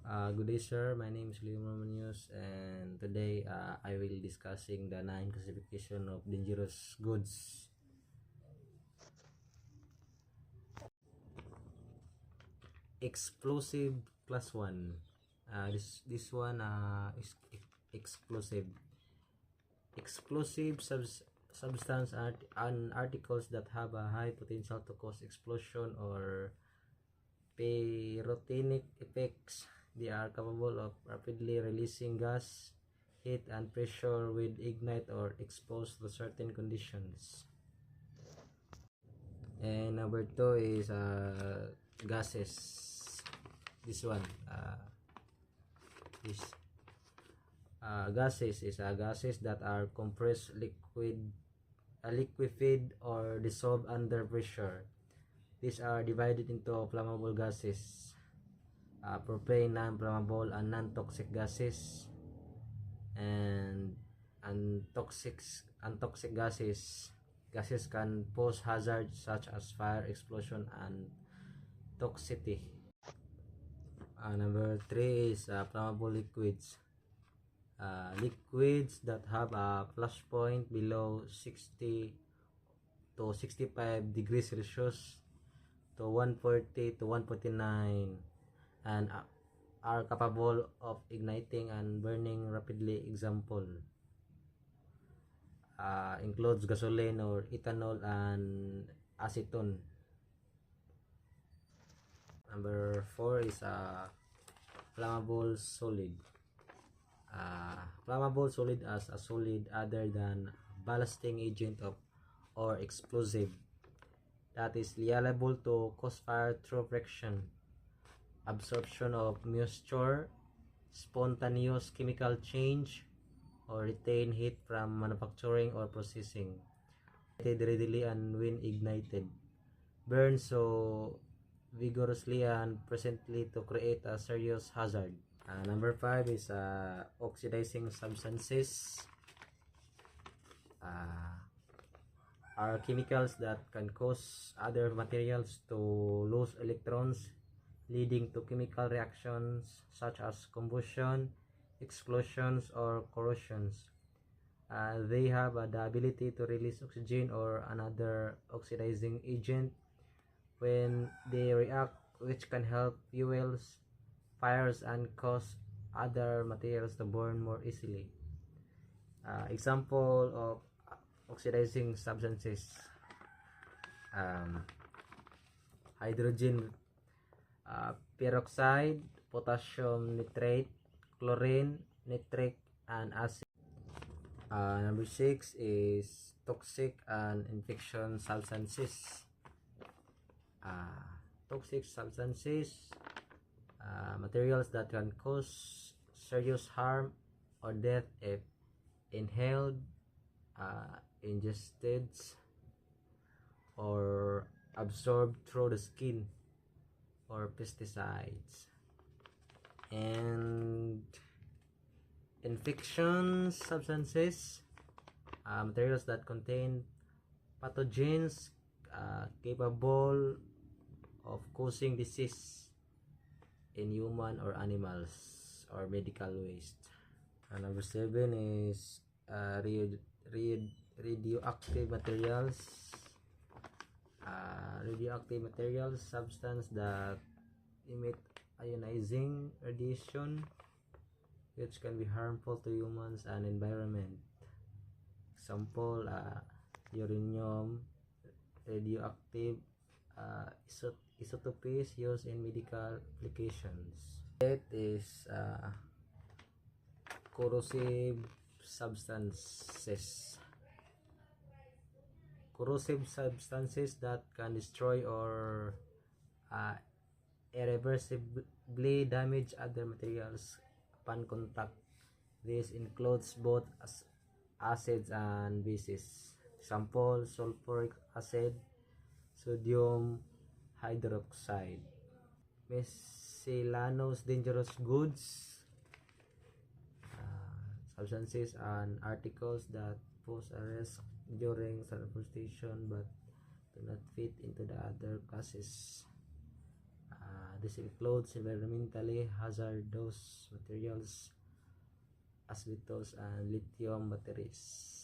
Good day, sir. My name is Liam Romanius, and today I will discussing the 9 classification of dangerous goods. Explosive class 1. This one is explosive. Explosive substance and articles that have a high potential to cause explosion or pyrotechnic effects. They are capable of rapidly releasing gas, heat, and pressure with ignite or expose to certain conditions. And number 2 is gases. This one, this gases is gases that are compressed, liquefied, or dissolved under pressure. These are divided into flammable gases, propane, non-flammable, and non-toxic gases, and untoxic gases. Gases can pose hazards such as fire, explosion, and toxicity. Number 3 is flammable liquids. Liquids that have a flash point below 60 to 65 degrees Celsius to 140 to 149 and are capable of igniting and burning rapidly. Example includes gasoline or ethanol and acetone. Number 4 is flammable solid. Flammable solid as a solid other than ballasting agent or explosive that is liable to cause fire through friction, absorption of moisture, spontaneous chemical change, or retain heat from manufacturing or processing. Readily and when ignited, burn so vigorously and presently to create a serious hazard. Number 5 is oxidizing substances. Are chemicals that can cause other materials to lose electrons, leading to chemical reactions such as combustion, explosions, or corrosions. They have the ability to release oxygen or another oxidizing agent when they react, which can help fuels fires and cause other materials to burn more easily. Example of oxidizing substances: hydrogen peroxide, potassium nitrate, chlorine, nitric, and acid. Number 6 is toxic and infection substances. Toxic substances, materials that can cause serious harm or death if inhaled, ingested, or absorbed through the skin, or pesticides. And infection substances, materials that contain pathogens capable of causing disease in human or animals, or medical waste. Number 7 is radioactive materials. Radioactive materials, substance that emit ionizing radiation which can be harmful to humans and environment. Example, uranium, radioactive isotopes used in medical applications. It is corrosive substances. Corrosive substances that can destroy or irreversibly damage other materials upon contact. This includes both acids and bases. Example, sulfuric acid, sodium hydroxide. Miscellaneous dangerous goods, substances and articles that pose a risk during transportation but do not fit into the other classes. This includes environmentally hazardous materials, asbestos, and lithium batteries.